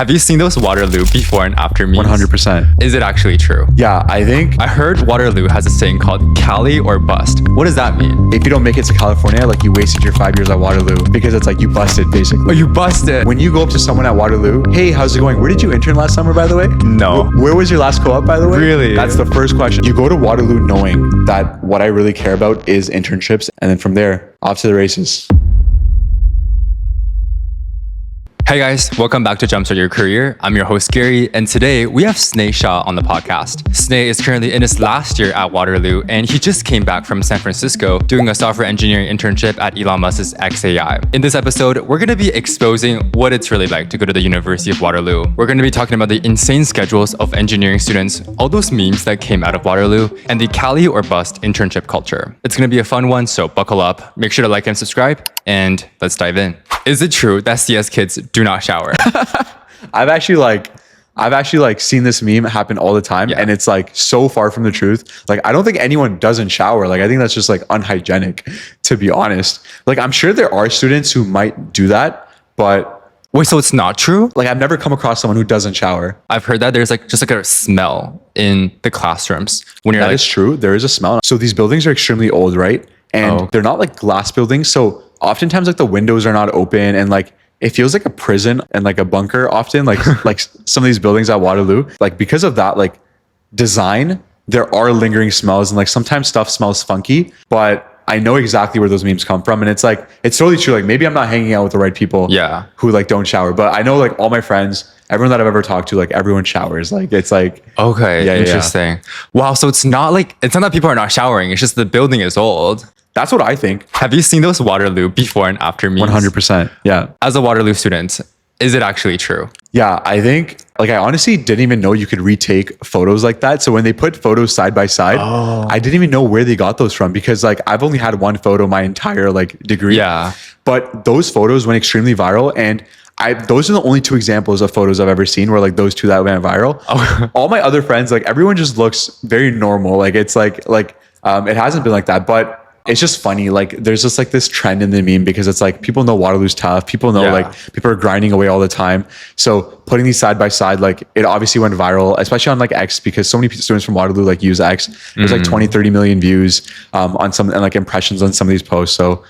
Have you seen those Waterloo before and after memes? 100%. Is it actually true? Yeah, I think I heard Waterloo has a saying called Cali or bust. What does that mean? if you don't make it to California, like you wasted your 5 years at Waterloo because it's like you busted basically. Oh, you busted. When you go up to someone at Waterloo, hey, how's it going? Where did you intern last summer, by the way? No. Where was your last co-op, by the way? Really? That's the first question. You go to Waterloo knowing that what I really care about is internships. And then from there, off to the races. Hey guys, welcome back to Jumpstart Your Career. I'm your host Gary, and today we have Sneh Shah on the podcast. Sneh is currently in his last year at Waterloo, and he just came back from San Francisco doing a software engineering internship at Elon Musk's XAI. In this episode, we're going to be exposing what it's really like to go to the University of Waterloo. We're going to be talking about the insane schedules of engineering students, all those memes that came out of Waterloo, and the Cali or bust internship culture. It's going to be a fun one, so buckle up. Make sure to like and subscribe, and let's dive in. Is it true that CS kids do not shower? I've actually seen this meme happen all the time, and it's like so far from the truth. Like, I don't think anyone doesn't shower. Like, I think that's just like unhygienic, to be honest. Like, I'm sure there are students who might do that, but Wait, so it's not true? like I've never come across someone who doesn't shower. I've heard that there's like just like a smell in the classrooms when you're That like, is true. There is a smell. So these buildings are extremely old, right? And they're not like glass buildings. So oftentimes like the windows are not open, and like it feels like a prison and like a bunker often, like like some of these buildings at Waterloo. Like because of that, like design, there are lingering smells, and like sometimes stuff smells funky, but I know exactly where those memes come from. And it's like, it's totally true. Like maybe I'm not hanging out with the right people who like don't shower, but I know like all my friends, everyone that I've ever talked to, like everyone showers. Like it's like, okay, interesting. Wow, so it's not that people are not showering, it's just the building is old. that's what I think. Have you seen those Waterloo before and after memes? 100%. Yeah. As a Waterloo student, is it actually true? Yeah, I think like I honestly didn't even know you could retake photos like that. So when they put photos side by side, I didn't even know where they got those from, because like I've only had one photo my entire like degree. Yeah. But those photos went extremely viral, and those are the only two examples of photos I've ever seen where like those two that went viral. All my other friends, like everyone just looks very normal. Like it's like it hasn't been like that, but it's just funny. Like there's just like this trend in the meme, because it's like people know Waterloo's tough. People know like people are grinding away all the time. So putting these side by side, like it obviously went viral, especially on like X, because so many students from Waterloo like use X. There's like 20, 30 million views on some, and like impressions on some of these posts. So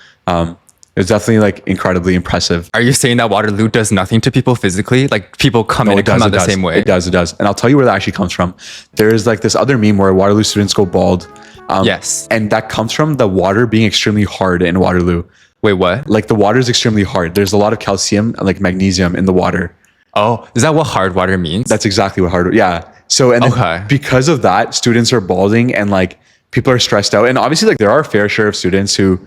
it's definitely like incredibly impressive. Are you saying that Waterloo does nothing to people physically? Like people come in and come out the same way? It does. And I'll tell you where that actually comes from. There's like this other meme where Waterloo students go bald. Yes. And that comes from the water being extremely hard in Waterloo. Wait, what? Like the water is extremely hard. There's a lot of calcium and like magnesium in the water. Oh, is that what hard water means? That's exactly what hard. Yeah. So, and then because of that, students are balding, and like people are stressed out. And obviously like there are a fair share of students who,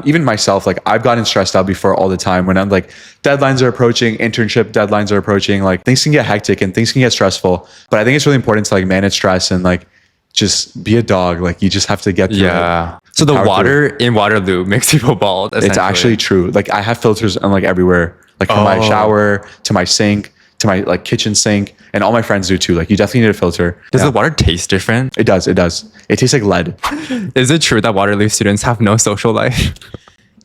even myself, like I've gotten stressed out before all the time when I'm like deadlines are approaching, internship deadlines are approaching, like things can get hectic and things can get stressful. But I think it's really important to like manage stress and like just be a dog. Like you just have to get through it. So the water in Waterloo makes people bald. It's actually true. Like I have filters on like everywhere, like from my shower to my sink to my like kitchen sink, and all my friends do too. Like you definitely need a filter. Does the water taste different? It does. It tastes like lead. Is it true that Waterloo students have no social life?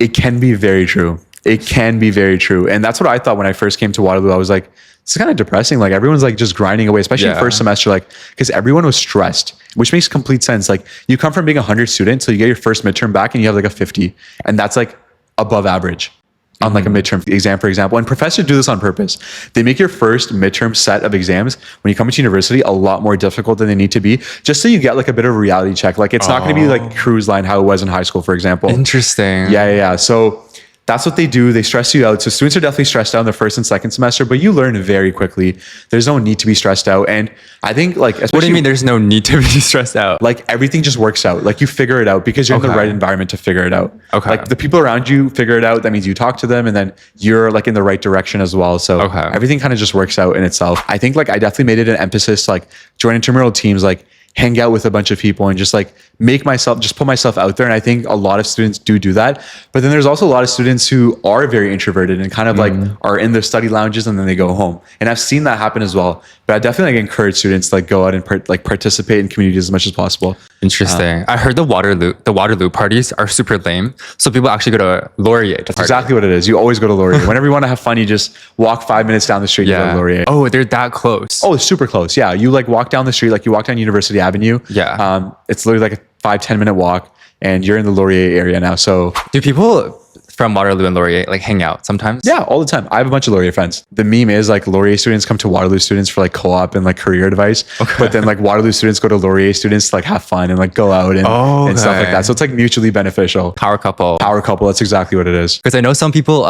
It can be very true. And that's what I thought when I first came to Waterloo. I was like, it's kind of depressing. Like everyone's like just grinding away, especially in first semester, like because everyone was stressed, which makes complete sense. Like you come from being 100 students, so you get your first midterm back and you have like a 50, and that's like above average on like a midterm exam, for example. And professors do this on purpose. They make your first midterm set of exams when you come into university a lot more difficult than they need to be, just so you get like a bit of a reality check. Like it's not going to be like cruise line how it was in high school, for example. Interesting. Yeah. So that's what they do. They stress you out. So students are definitely stressed out in the first and second semester, but you learn very quickly. There's no need to be stressed out. And I think like, especially, what do you mean there's no need to be stressed out? Like everything just works out. Like you figure it out because you're in the right environment to figure it out. Okay. Like the people around you figure it out. That means you talk to them, and then you're like in the right direction as well. So everything kind of just works out in itself. I think like I definitely made it an emphasis to like join intramural teams, like hang out with a bunch of people and just like put myself out there. And I think a lot of students do that. But then there's also a lot of students who are very introverted and kind of like are in their study lounges and then they go home. And I've seen that happen as well. But I definitely like encourage students to like go out and participate in communities as much as possible. Interesting. I heard the Waterloo parties are super lame. So people actually go to Laurier to party. Exactly what it is. You always go to Laurier. Whenever you want to have fun, you just walk 5 minutes down the street and go to Laurier. Oh, they're that close. Oh, it's super close. Yeah. You like walk down the street, like you walk down University Avenue. Yeah. It's literally like a 5-10 minute walk and you're in the Laurier area now. So Do people from Waterloo and Laurier like hang out sometimes? yeah, all the time. I have a bunch of Laurier friends. The meme is like Laurier students come to Waterloo students for like co-op and like career advice. Okay. But then like Waterloo students go to Laurier students to like have fun and like go out and stuff like that. So it's like mutually beneficial. Power couple. Power couple. That's exactly what it is. Because I know some people,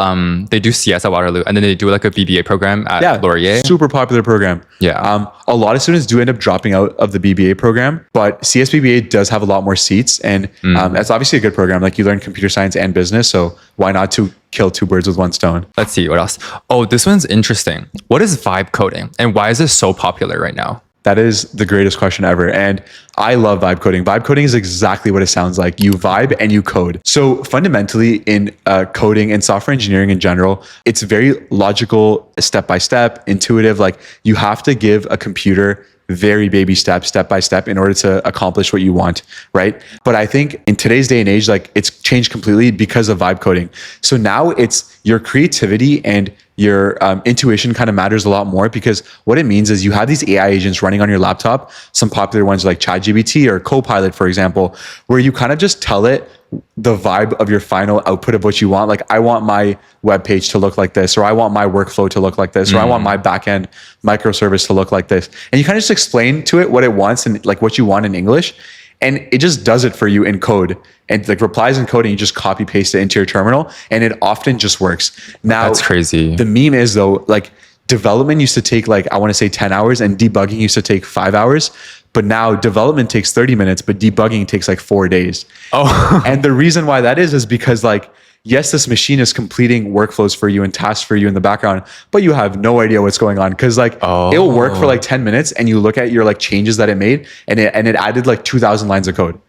they do CS at Waterloo and then they do like a BBA program at Laurier. Super popular program. Yeah. A lot of students do end up dropping out of the BBA program, but CS BBA does have a lot more seats and that's obviously a good program. Like you learn computer science and business. So why not to kill two birds with one stone? Let's see what else. Oh, this one's interesting. What is vibe coding and why is this so popular right now? That is the greatest question ever. And I love vibe coding. Vibe coding is exactly what it sounds like. You vibe and you code. So fundamentally in coding and software engineering in general, it's very logical, step-by-step, intuitive. Like you have to give a computer very baby steps, step by step in order to accomplish what you want, right? But I think in today's day and age, like it's changed completely because of vibe coding. So now it's your creativity and your intuition kind of matters a lot more because what it means is you have these AI agents running on your laptop, some popular ones like ChatGPT or Copilot, for example, where you kind of just tell it the vibe of your final output of what you want. Like I want my web page to look like this, or I want my workflow to look like this, or I want my backend microservice to look like this. And you kind of just explain to it what it wants and like what you want in English. And it just does it for you in code and like replies in code and you just copy paste it into your terminal. And it often just works. Now, that's crazy. The meme is though, like development used to take like, I want to say 10 hours and debugging used to take 5 hours. But now development takes 30 minutes, but debugging takes like 4 days. Oh, and the reason why that is because like, yes, this machine is completing workflows for you and tasks for you in the background, but you have no idea what's going on. Cause like it'll work for like 10 minutes and you look at your like changes that it made and it added like 2,000 lines of code.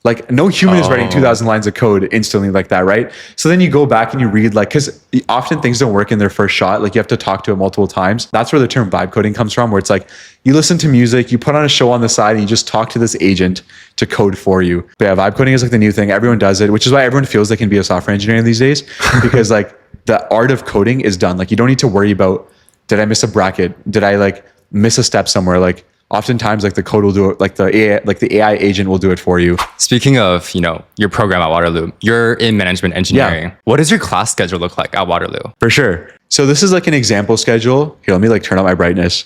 Like no human is writing 2,000 lines of code instantly like that, right? So then you go back and you read like, because often things don't work in their first shot. Like you have to talk to it multiple times. That's where the term vibe coding comes from, where it's like you listen to music, you put on a show on the side, and you just talk to this agent to code for you. But yeah, vibe coding is like the new thing. Everyone does it, which is why everyone feels they can be a software engineer these days, because like the art of coding is done. Like you don't need to worry about, did I miss a bracket? Did I like miss a step somewhere? Like oftentimes like the code will do it, like the AI agent will do it for you. Speaking of, your program at Waterloo, you're in management engineering. Yeah. What does your class schedule look like at Waterloo? For sure. So this is like an example schedule. Here, let me like turn up my brightness.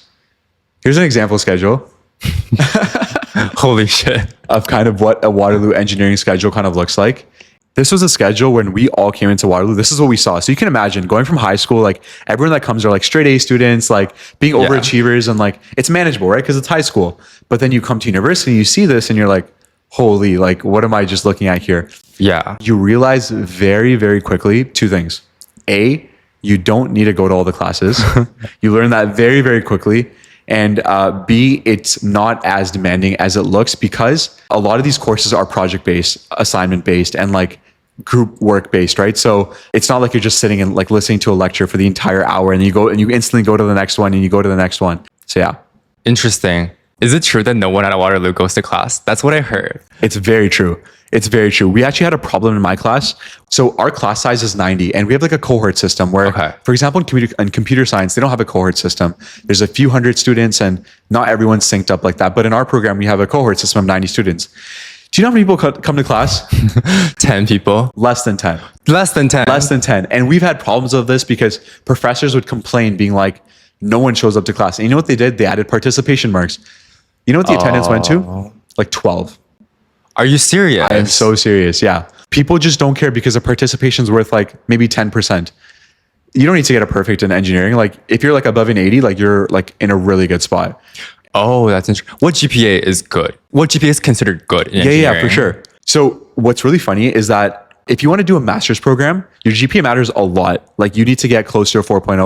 Here's an example schedule. Holy shit. Of kind of what a Waterloo engineering schedule kind of looks like. This was a schedule when we all came into Waterloo. This is what we saw. So you can imagine going from high school, like everyone that comes are like straight A students, like being overachievers and like it's manageable, right? Because it's high school. But then you come to university, you see this and you're like, holy, like what am I just looking at here? Yeah. You realize very, very quickly two things. A, you don't need to go to all the classes. You learn that very, very quickly. And B, it's not as demanding as it looks because a lot of these courses are project-based, assignment-based, and like group work-based, right? So it's not like you're just sitting and like listening to a lecture for the entire hour and you go and you instantly go to the next one and you go to the next one. So yeah. Interesting. Is it true that no one at Waterloo goes to class? That's what I heard. It's very true. It's very true. We actually had a problem in my class. So our class size is 90 and we have like a cohort system where, for example, in computer science, they don't have a cohort system. There's a few hundred students and not everyone's synced up like that. But in our program, we have a cohort system of 90 students. Do you know how many people come to class? 10 people. Less than 10. Less than 10. Less than 10. And we've had problems of this because professors would complain being like, no one shows up to class. And you know what they did? They added participation marks. You know what the attendance went to? Like 12. Are you serious? I am so serious. Yeah. People just don't care because the participation is worth like maybe 10%. You don't need to get a perfect in engineering. Like if you're like above an 80, like you're like in a really good spot. Oh, that's interesting. What GPA is good? What GPA is considered good in engineering? Yeah, for sure. So what's really funny is that if you want to do a master's program, your GPA matters a lot. Like you need to get close to a 4.0,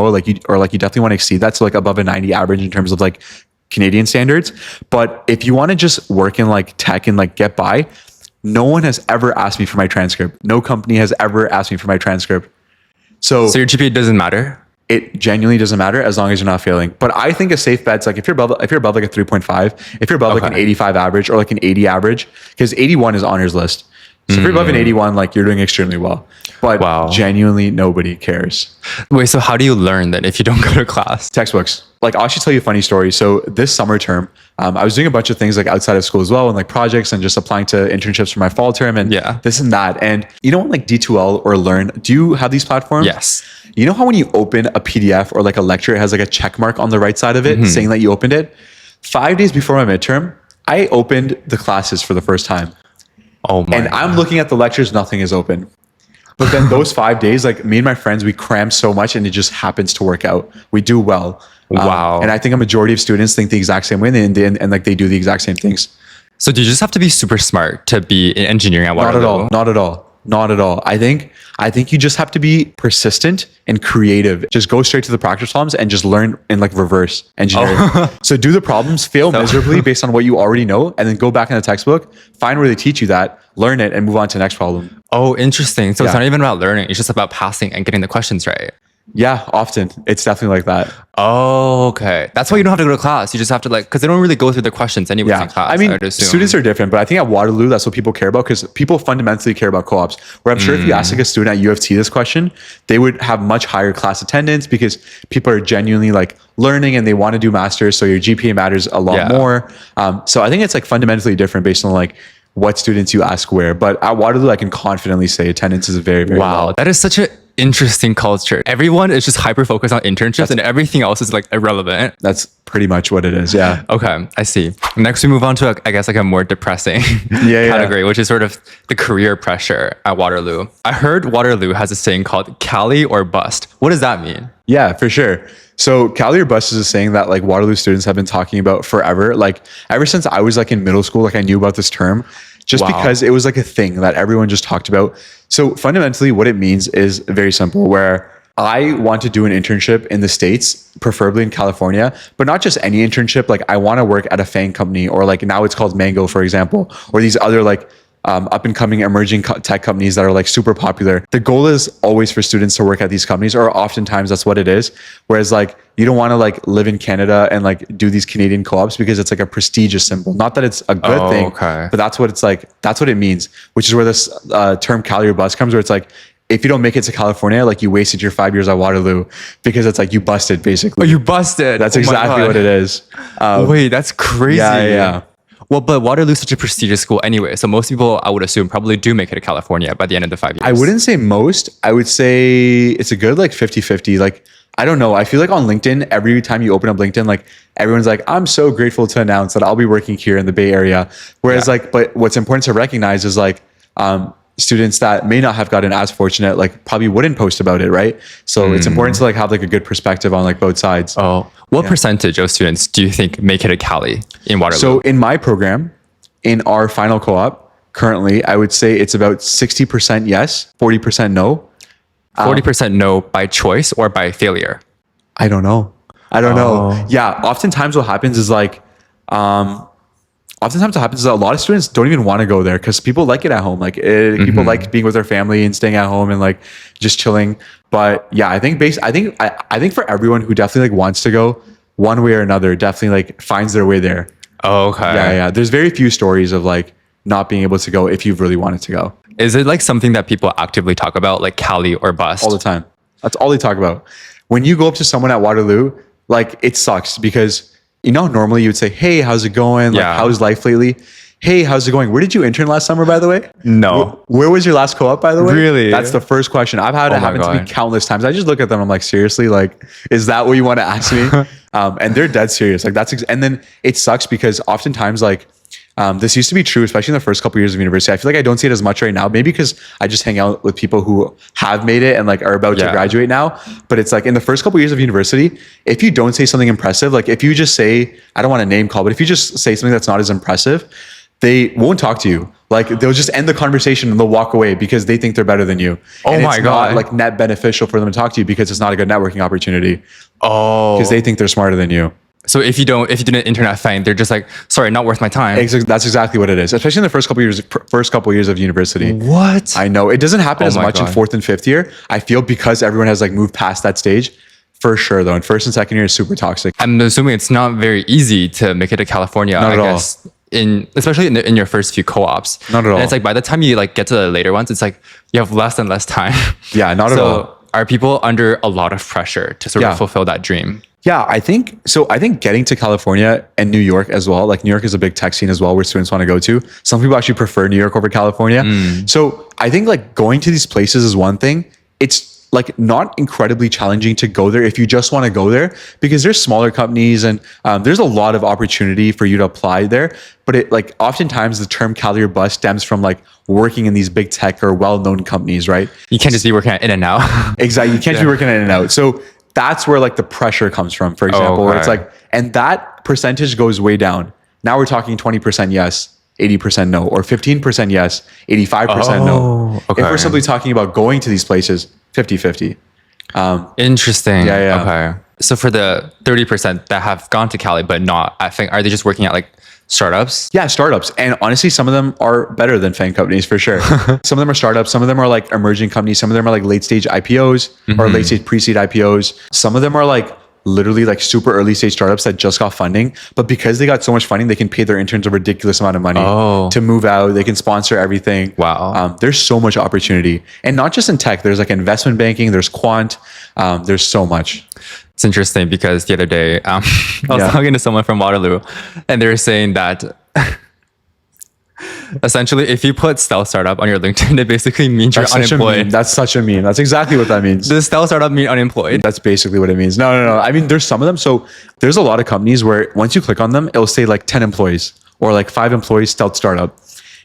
or you definitely want to exceed that. So like above a 90 average in terms of like Canadian standards. But if you want to just work in like tech and like get by, no one has ever asked me for my transcript. No company has ever asked me for my transcript. So your GPA doesn't matter? it genuinely doesn't matter as long as you're not failing. But I think a safe bet's like if you're above like a 3.5, if you're above like an 85 average or like an 80 average, because 81 is honors list. So if you're above an 81, like you're doing extremely well. But genuinely nobody cares. Wait, so how do you learn then if you don't go to class? Textbooks. Like I'll actually tell you a funny story. So this summer term, I was doing a bunch of things like outside of school as well, and like projects and just applying to internships for my fall term and this and that. And you know, on like D2L or Learn, do you have these platforms? Yes. You know how when you open a PDF or like a lecture, it has like a check mark on the right side of it saying that you opened it? 5 days before my midterm, I opened the classes for the first time. Oh my! And I'm looking at the lectures, nothing is open. But then those 5 days, like me and my friends, we cram so much and it just happens to work out. We do well. Wow. And I think a majority of students think the exact same way and like they do the exact same things. So do you just have to be super smart to be in engineering at Waterloo? Not at all. I think you just have to be persistent and creative. Just go straight to the practice problems and just learn in like reverse engineering. So do the problems, fail miserably based on what you already know, and then go back in the textbook, find where they teach you that, learn it, and move on to the next problem. Oh, interesting. So it's not even about learning. It's just about passing and getting the questions right. Yeah, often. It's definitely like that. Oh, okay. That's why you don't have to go to class. You just have to because they don't really go through the questions anyways in class. I mean, students are different, but I think at Waterloo, that's what people care about because people fundamentally care about co-ops. Where I'm sure if you ask like a student at U of T this question, they would have much higher class attendance because people are genuinely like learning and they want to do masters. So your GPA matters a lot more. So I think it's like fundamentally different based on like what students you ask where. But at Waterloo, I can confidently say attendance is very, very low. That is such an interesting culture. Everyone is just hyper focused on internships and everything else is like irrelevant. That's pretty much what it is. Yeah. Okay, I see. Next, we move on to I guess like a more depressing category, which is sort of the career pressure at Waterloo. I heard Waterloo has a saying called Cali or bust. What does that mean? Yeah, for sure. So Cali or bust is a saying that like Waterloo students have been talking about forever. Like ever since I was like in middle school, like I knew about this term just because it was like a thing that everyone just talked about. So fundamentally what it means is very simple, where I want to do an internship in the States, preferably in California, but not just any internship. Like I want to work at a FANG company, or like now it's called Mango, for example, or these other like up and coming emerging tech companies that are like super popular. The goal is always for students to work at these companies, or oftentimes that's what it is. Whereas like you don't want to like live in Canada and like do these Canadian co-ops because it's like a prestigious symbol. Not that it's a good thing, but that's what it's like. That's what it means, which is where this term Cali or bust comes, where it's like, if you don't make it to California, like you wasted your 5 years at Waterloo because it's like you busted basically. Oh, you busted. That's exactly what it is. Wait, that's crazy. Yeah. Well, but Waterloo's such a prestigious school anyway. So most people, I would assume, probably do make it to California by the end of the 5 years. I wouldn't say most. I would say it's a good like 50-50. Like, I don't know. I feel like on LinkedIn, every time you open up LinkedIn, like everyone's like, I'm so grateful to announce that I'll be working here in the Bay Area. Whereas like, but what's important to recognize is like, students that may not have gotten as fortunate, like probably wouldn't post about it, right? So it's important to like have like a good perspective on like both sides. Oh, what percentage of students do you think make it to Cali in Waterloo? So in my program, in our final co-op, currently, I would say it's about 60% yes, 40% no. 40% no by choice or by failure? I don't know. Yeah, oftentimes what happens is like, a lot of students don't even want to go there because people like it at home. Like people like being with their family and staying at home and like just chilling. But yeah, I think for everyone who definitely like wants to go one way or another, definitely like finds their way there. Oh, okay. Yeah. There's very few stories of like not being able to go if you've really wanted to go. Is it like something that people actively talk about, like Cali or bust? All the time. That's all they talk about. When you go up to someone at Waterloo, like it sucks because you know, normally you would say, hey, how's it going? Like, how's life lately? Hey, how's it going? Where did you intern last summer, by the way? No. Where was your last co-op, by the way? Really? That's the first question. I've had it happen to me countless times. I just look at them. I'm like, seriously? Like, is that what you want to ask me? And they're dead serious. Like and then it sucks because oftentimes like, this used to be true, especially in the first couple of years of university. I feel like I don't see it as much right now, maybe because I just hang out with people who have made it and like are about to graduate now. But it's like in the first couple of years of university, if you don't say something impressive, like if you just say, I don't want to name call, but if you just say something that's not as impressive, they won't talk to you. Like they'll just end the conversation and they'll walk away because they think they're better than you. Oh my God. Not like net beneficial for them to talk to you because it's not a good networking opportunity. Oh. Because they think they're smarter than you. So if you didn't intern at FANG, they're just like, sorry, not worth my time. That's exactly what it is, especially in the first couple of years of university. What? I know it doesn't happen as much in fourth and fifth year. I feel because everyone has like moved past that stage. For sure, though. And first and second year is super toxic. I'm assuming it's not very easy to make it to California, Not I at all. guess. Especially in your first few co-ops. Not at all. And it's like by the time you like get to the later ones, it's like you have less and less time. Yeah, not at all. So are people under a lot of pressure to sort of fulfill that dream? Yeah, I think so. I think getting to California and New York as well, like New York is a big tech scene as well where students want to go to. Some people actually prefer New York over California. So I think like going to these places is one thing. It's like not incredibly challenging to go there if you just want to go there because there's smaller companies and there's a lot of opportunity for you to apply there. But it like oftentimes the term Cali or bust stems from like working in these big tech or well-known companies, right? You can't just be working at In-N-Out. Exactly. You can't be working in and out. So that's where like the pressure comes from, for example, where it's like, and that percentage goes way down. Now we're talking 20% yes, 80% no, or 15% yes, 85% no. If we're simply talking about going to these places, 50-50. Interesting. Yeah. Okay. So for the 30% that have gone to Cali but not at Fang, are they just working at like startups? Yeah, startups. And honestly, some of them are better than FANG companies for sure. Some of them are startups. Some of them are like emerging companies. Some of them are like late stage IPOs or late stage pre-seed IPOs. Some of them are like literally like super early stage startups that just got funding. But because they got so much funding, they can pay their interns a ridiculous amount of money to move out. They can sponsor everything. Wow. There's so much opportunity. And not just in tech. There's like investment banking. There's quant. There's so much. It's interesting because the other day I was talking to someone from Waterloo and they were saying that essentially if you put stealth startup on your LinkedIn, it basically means you're unemployed. That's such a meme. That's exactly what that means. Does stealth startup mean unemployed? That's basically what it means. No. I mean, there's some of them. So there's a lot of companies where once you click on them, it'll say like 10 employees or like 5 employees stealth startup.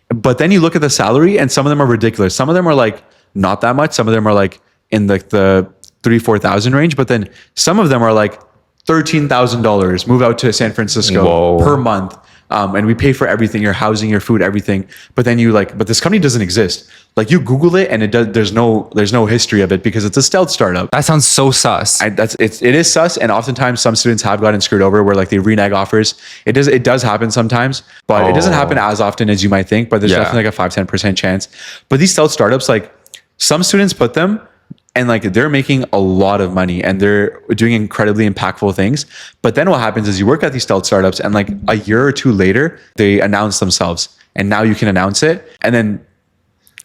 But then you look at the salary and some of them are ridiculous. Some of them are like not that much. Some of them are like in like the 3,000-4,000 range, but then some of them are like $13,000, move out to San Francisco per month. And we pay for everything, your housing, your food, everything. But then you like, but this company doesn't exist. Like you Google it and there's no history of it because it's a stealth startup. That sounds so sus. It is sus. And oftentimes some students have gotten screwed over where like they renege offers. It does happen sometimes, but it doesn't happen as often as you might think, but there's definitely like a 5-10% chance. But these stealth startups, like some students put them and like they're making a lot of money and they're doing incredibly impactful things. But then what happens is you work at these stealth startups and like a year or two later, they announce themselves and now you can announce it. And then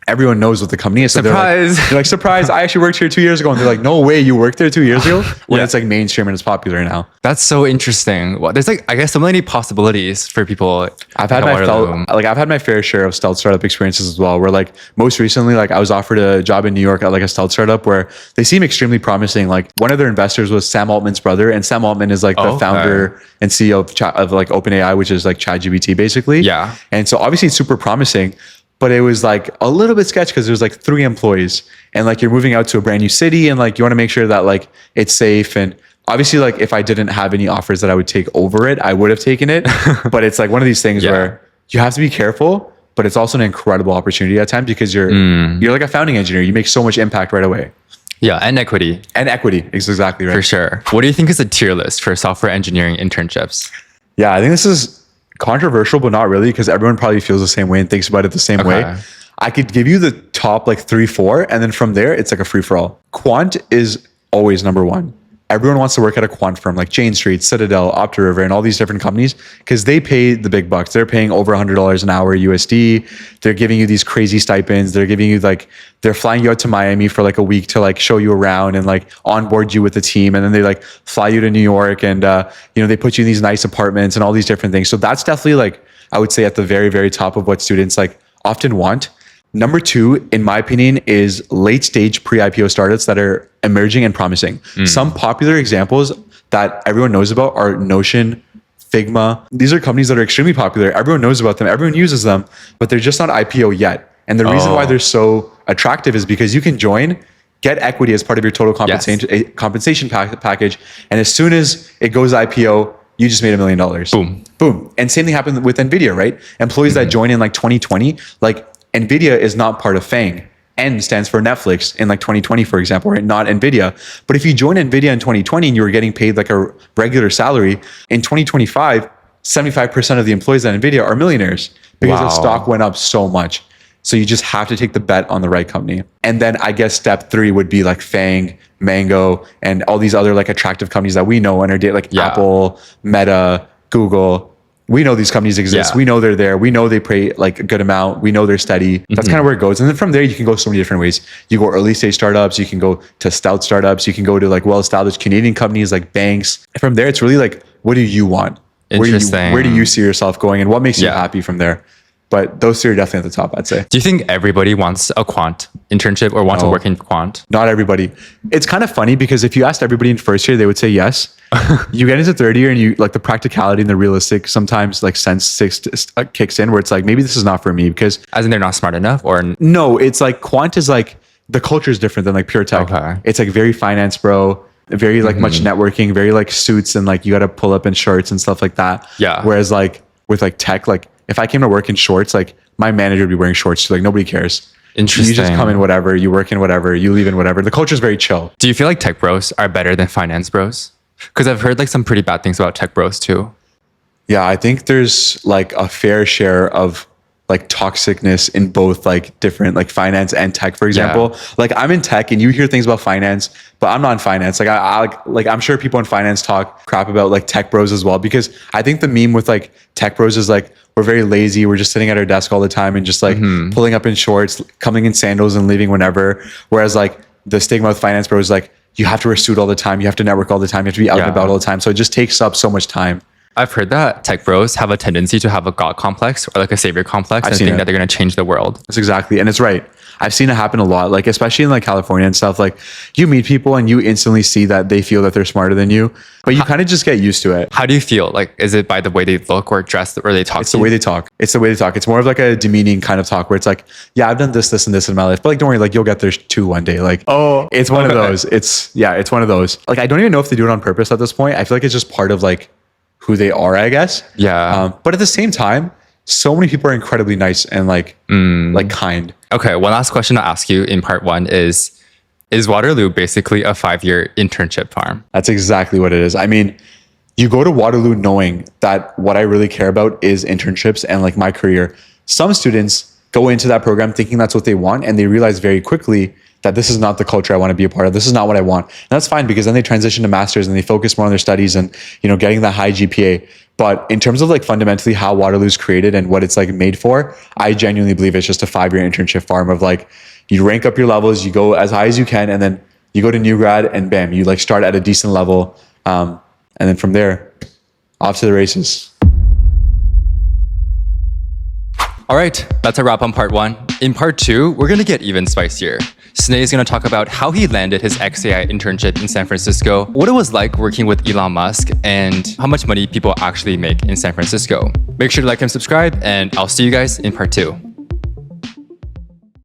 everyone knows what the company is. So surprise. They're like, surprise, I actually worked here 2 years ago. And they're like, no way, you worked there 2 years ago? When it's like mainstream and it's popular now. That's so interesting. Well, there's like, I guess so many possibilities for people. I've had my fair share of stealth startup experiences as well, where like most recently, like I was offered a job in New York at like a stealth startup where they seem extremely promising. Like one of their investors was Sam Altman's brother, and Sam Altman is like the founder and CEO of like OpenAI, which is like ChatGPT basically. Yeah. And so obviously it's super promising. But it was like a little bit sketch because there's like 3 employees and like you're moving out to a brand new city and like you want to make sure that like it's safe. And obviously like if I didn't have any offers that I would take over it, I would have taken it. But it's like one of these things where you have to be careful, but it's also an incredible opportunity at times because you're like a founding engineer. You make so much impact right away. Yeah, and equity. And equity is exactly right. For sure. What do you think is a tier list for software engineering internships? Yeah, I think this is controversial, but not really, because everyone probably feels the same way and thinks about it the same way. I could give you the top like 3-4, and then from there it's like a free for all. Quant is always number one. Everyone wants to work at a quant firm like Jane Street, Citadel, OptiRiver, and all these different companies because they pay the big bucks. They're paying over $100 an hour USD. They're giving you these crazy stipends. They're giving you like, they're flying you out to Miami for like a week to like show you around and like onboard you with the team. And then they like fly you to New York and, they put you in these nice apartments and all these different things. So that's definitely like, I would say at the very, very top of what students like often want. Number 2, in my opinion, is late stage pre-IPO startups that are emerging and promising. Some popular examples that everyone knows about are Notion, Figma. These are companies that are extremely popular. Everyone knows about them. Everyone uses them, but they're just not IPO yet. And the reason why they're so attractive is because you can join, get equity as part of your total compensation package. And as soon as it goes IPO, you just made $1 million. Boom. And same thing happened with NVIDIA, right? Employees that join in like 2020, like NVIDIA is not part of FANG. N stands for Netflix in like 2020, for example, right? Not NVIDIA. But if you join NVIDIA in 2020 and you were getting paid like a regular salary, in 2025, 75% of the employees at NVIDIA are millionaires because the stock went up so much. So you just have to take the bet on the right company. And then I guess step 3 would be like Fang, Mango, and all these other like attractive companies that we know and are like Apple, Meta, Google. We know these companies exist. Yeah. We know they're there. We know they pay like a good amount. We know they're steady. That's kind of where it goes. And then from there, you can go so many different ways. You go early stage startups. You can go to stout startups. You can go to like well-established Canadian companies like banks. From there, it's really like, what do you want? Interesting. Where do you see yourself going? And what makes you happy from there? But those 3 are definitely at the top, I'd say. Do you think everybody wants a quant internship or want to work in quant? Not everybody. It's kind of funny because if you asked everybody in first year, they would say yes. You get into third year and you like the practicality and the realistic sometimes like sense kicks in where it's like, maybe this is not for me because... As in they're not smart enough or... No, it's like quant is like, the culture is different than like pure tech. Okay. It's like very finance, bro. Very like much networking, very like suits and like you got to pull up in shirts and stuff like that. Yeah. Whereas like with like tech, like if I came to work in shorts, like my manager would be wearing shorts too. Like nobody cares. Interesting. You just come in whatever, you work in whatever, you leave in whatever. The culture is very chill. Do you feel like tech bros are better than finance bros? Because I've heard like some pretty bad things about tech bros too. Yeah, I think there's like a fair share of like toxicness in both like different like finance and tech, for example. Like I'm in tech and you hear things about finance, but I'm not in finance. Like I'm sure people in finance talk crap about like tech bros as well, because I think the meme with like tech bros is like, we're very lazy. We're just sitting at our desk all the time and just like pulling up in shorts, coming in sandals and leaving whenever. Whereas like the stigma with finance bros is like, you have to wear a suit all the time. You have to network all the time. You have to be out and about all the time. So it just takes up so much time. I've heard that tech bros have a tendency to have a God complex or like a savior complex and think that they're going to change the world. That's exactly. And it's right. I've seen it happen a lot, like especially in like California and stuff. Like you meet people and you instantly see that they feel that they're smarter than you, but you kind of just get used to it. How do you feel? Like, is it by the way they look or dress or they talk? It's the way they talk. It's the way they talk. It's more of like a demeaning kind of talk where it's like, yeah, I've done this, this, and this in my life, but like, don't worry, like you'll get there too one day. Like, it's one of those. It's one of those. Like, I don't even know if they do it on purpose at this point. I feel like it's just part of like who they are, I guess. Yeah. But at the same time, so many people are incredibly nice and like kind. Okay, one last question to ask you in part 1 is Waterloo basically a 5-year internship farm? That's exactly what it is. I mean, you go to Waterloo knowing that what I really care about is internships and like my career. Some students go into that program thinking that's what they want, and they realize very quickly that this is not the culture I want to be a part of. This is not what I want. And that's fine, because then they transition to masters and they focus more on their studies and, you know, getting that high GPA. But in terms of like fundamentally how Waterloo's created and what it's like made for, I genuinely believe it's just a 5-year internship farm of like, you rank up your levels, you go as high as you can, and then you go to new grad and bam, you like start at a decent level. And then from there, off to the races. All right, that's a wrap on part 1. In part 2, we're going to get even spicier. Sneh is going to talk about how he landed his XAI internship in San Francisco, what it was like working with Elon Musk, and how much money people actually make in San Francisco. Make sure to like and subscribe, and I'll see you guys in part 2.